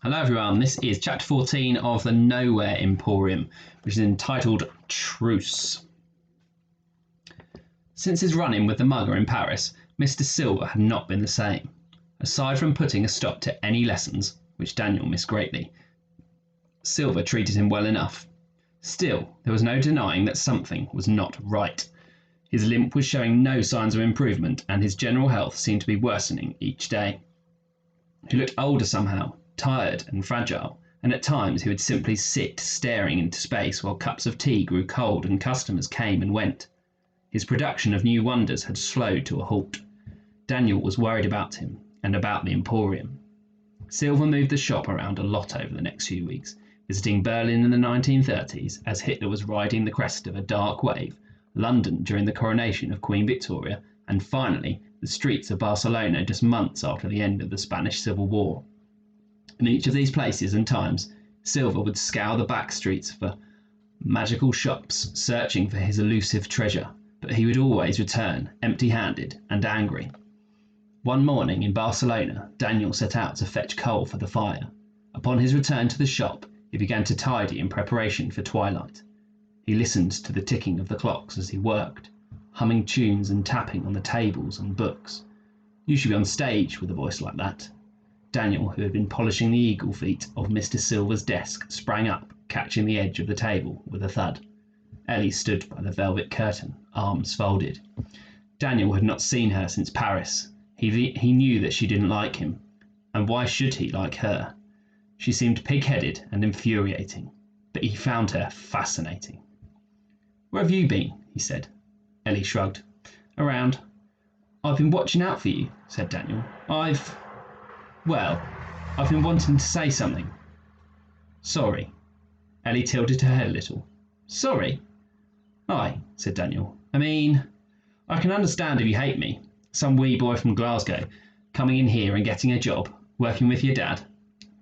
Hello everyone, this is chapter 14 of the Nowhere Emporium, which is entitled Truce. Since his run-in with the mugger in Paris, Mr. Silver had not been the same. Aside from putting a stop to any lessons, which Daniel missed greatly, Silver treated him well enough. Still, there was no denying that something was not right. His limp was showing no signs of improvement, and his general health seemed to be worsening each day. He looked older somehow, tired and fragile, and at times he would simply sit staring into space while cups of tea grew cold and customers came and went. His production of new wonders had slowed to a halt. Daniel was worried about him and about the Emporium. Silver moved the shop around a lot over the next few weeks, visiting Berlin in the 1930s as Hitler was riding the crest of a dark wave, London during the coronation of Queen Victoria, and finally the streets of Barcelona just months after the end of the Spanish Civil War. In each of these places and times, Silver would scour the back streets for magical shops, searching for his elusive treasure, but he would always return empty-handed and angry. One morning in Barcelona, Daniel set out to fetch coal for the fire. Upon his return to the shop, he began to tidy in preparation for twilight. He listened to the ticking of the clocks as he worked, humming tunes and tapping on the tables and books. You should be on stage with a voice like that. Daniel, who had been polishing the eagle feet of Mr. Silver's desk, sprang up, catching the edge of the table with a thud. Ellie stood by the velvet curtain, arms folded. Daniel had not seen her since Paris. He knew that she didn't like him, and why should he like her? She seemed pig-headed and infuriating, but he found her fascinating. "Where have you been?" he said. Ellie shrugged. "Around." "I've been watching out for you," said Daniel. I've been wanting to say something." "Sorry." Ellie tilted her head a little. "Sorry?" "Aye," said Daniel. "I mean, I can understand if you hate me. Some wee boy from Glasgow, coming in here and getting a job, working with your dad.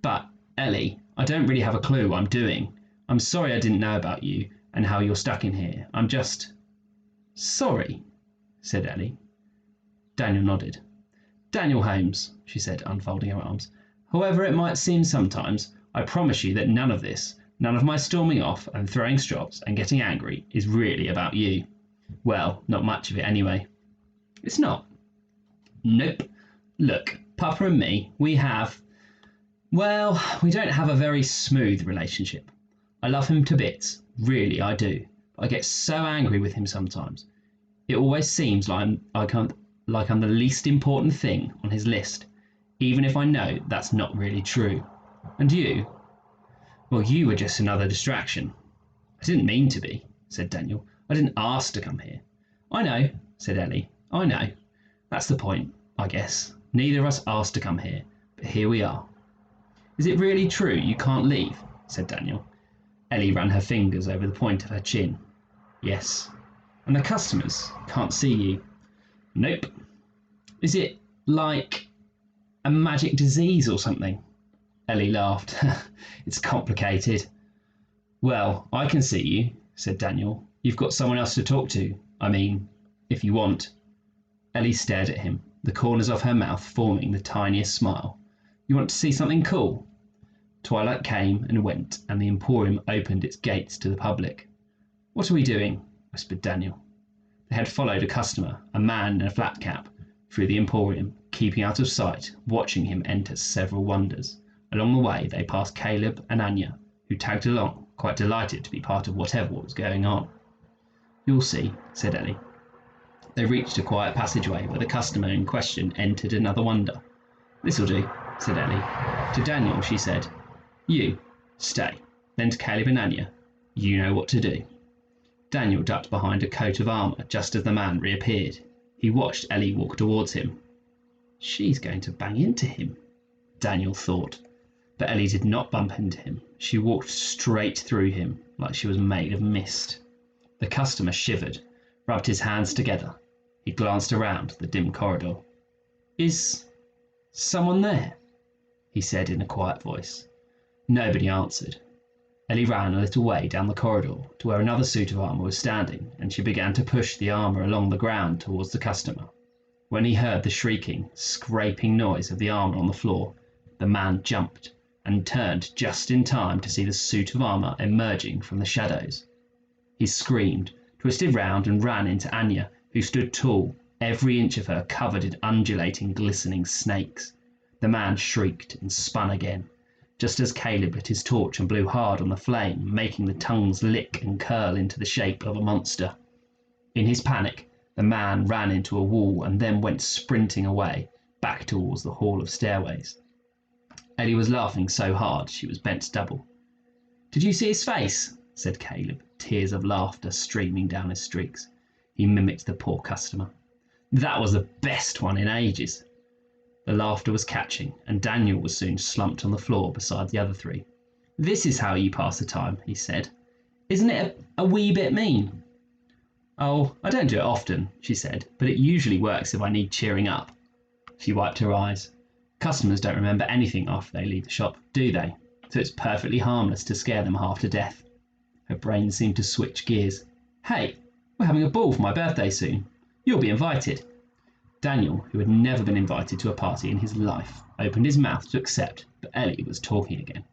But, Ellie, I don't really have a clue what I'm doing. I'm sorry I didn't know about you and how you're stuck in here. I'm just..." "Sorry," said Ellie. Daniel nodded. "Daniel Holmes," she said, unfolding her arms. "However it might seem sometimes, I promise you that none of this, none of my storming off and throwing straws and getting angry is really about you. Well, not much of it anyway." "It's not?" "Nope. Look, Papa and me, we don't have a very smooth relationship. I love him to bits, really I do, but I get so angry with him sometimes. It always seems like I'm the least important thing on his list, even if I know that's not really true. And you? Well, you were just another distraction." "I didn't mean to be," said Daniel. "I didn't ask to come here." "I know," said Ellie. "I know. That's the point, I guess. Neither of us asked to come here, but here we are." "Is it really true you can't leave?" said Daniel. Ellie ran her fingers over the point of her chin. "Yes." "And the customers can't see you?" "Nope." "Is it like a magic disease or something?" Ellie laughed. "It's complicated." "Well, I can see you," said Daniel. "You've got someone else to talk to. I mean, if you want." Ellie stared at him, the corners of her mouth forming the tiniest smile. "You want to see something cool?" Twilight came and went, and the Emporium opened its gates to the public. "What are we doing?" whispered Daniel. They had followed a customer, a man in a flat cap, through the Emporium, keeping out of sight, watching him enter several wonders. Along the way they passed Caleb and Anya, who tagged along, quite delighted to be part of whatever was going on. "You'll see," said Ellie. They reached a quiet passageway where the customer in question entered another wonder. "This'll do," said Ellie. To Daniel she said, "You, stay." Then to Caleb and Anya, "You know what to do." Daniel ducked behind a coat of armour just as the man reappeared. He watched Ellie walk towards him. "She's going to bang into him," Daniel thought. But Ellie did not bump into him. She walked straight through him like she was made of mist. The customer shivered, rubbed his hands together. He glanced around the dim corridor. "Is someone there?" he said in a quiet voice. Nobody answered. Ellie ran a little way down the corridor to where another suit of armour was standing, and she began to push the armour along the ground towards the customer. When he heard the shrieking, scraping noise of the armour on the floor, the man jumped and turned just in time to see the suit of armour emerging from the shadows. He screamed, twisted round and ran into Anya, who stood tall, every inch of her covered in undulating, glistening snakes. The man shrieked and spun again, just as Caleb lit his torch and blew hard on the flame, making the tongues lick and curl into the shape of a monster. In his panic, the man ran into a wall and then went sprinting away, back towards the hall of stairways. Ellie was laughing so hard she was bent double. "Did you see his face?" said Caleb, tears of laughter streaming down his streaks. He mimicked the poor customer. "That was the best one in ages." The laughter was catching, and Daniel was soon slumped on the floor beside the other three. "This is how you pass the time," he said. "Isn't it a wee bit mean?" "Oh, I don't do it often," she said, "but it usually works if I need cheering up." She wiped her eyes. Customers don't remember anything after they leave the shop, do they? So it's perfectly harmless to scare them half to death. Her brain seemed to switch gears. "Hey, we're having a ball for my birthday soon. You'll be invited." Daniel, who had never been invited to a party in his life, opened his mouth to accept, but Ellie was talking again.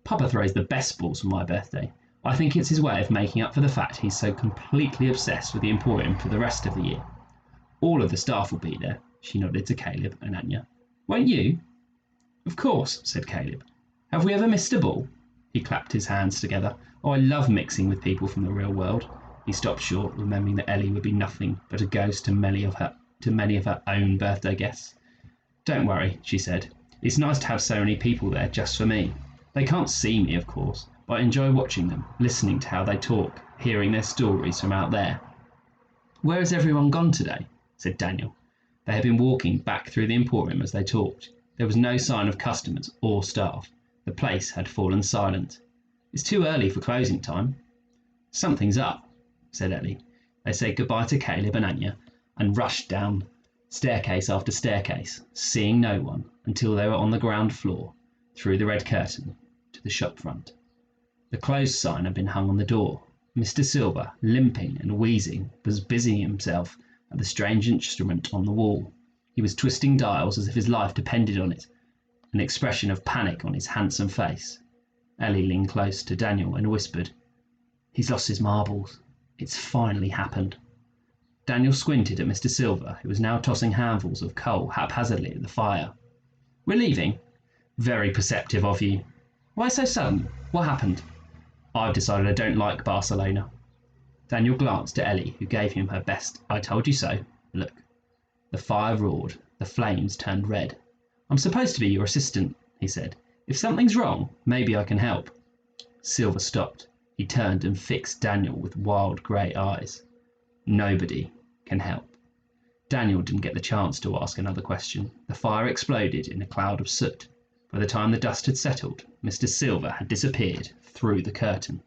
"Papa throws the best balls for my birthday. I think it's his way of making up for the fact he's so completely obsessed with the Emporium for the rest of the year. All of the staff will be there." She nodded to Caleb and Anya. "Won't you?" "Of course," said Caleb. "Have we ever missed a ball?" He clapped his hands together. "Oh, I love mixing with people from the real world." He stopped short, remembering that Ellie would be nothing but a ghost to many of her own birthday guests. "Don't worry," she said. "It's nice to have so many people there just for me. They can't see me, of course, but I enjoy watching them, listening to how they talk, hearing their stories from out there." "Where has everyone gone today?" said Daniel. They had been walking back through the Emporium as they talked. There was no sign of customers or staff. The place had fallen silent. "It's too early for closing time." "Something's up," said Ellie. They said goodbye to Caleb and Anya and rushed down staircase after staircase, seeing no one, until they were on the ground floor, through the red curtain, to the shop front. The closed sign had been hung on the door. Mr. Silver, limping and wheezing, was busying himself at the strange instrument on the wall. He was twisting dials as if his life depended on it, an expression of panic on his handsome face. Ellie leaned close to Daniel and whispered, "He's lost his marbles. It's finally happened." Daniel squinted at Mr. Silver, who was now tossing handfuls of coal haphazardly at the fire. "We're leaving?" "Very perceptive of you." "Why so sudden? What happened?" "I've decided I don't like Barcelona." Daniel glanced at Ellie, who gave him her best "I told you so" look. The fire roared. The flames turned red. "I'm supposed to be your assistant," he said. "If something's wrong, maybe I can help." Silver stopped. He turned and fixed Daniel with wild grey eyes. "Nobody can help." Daniel didn't get the chance to ask another question. The fire exploded in a cloud of soot. By the time the dust had settled, Mr. Silver had disappeared through the curtain.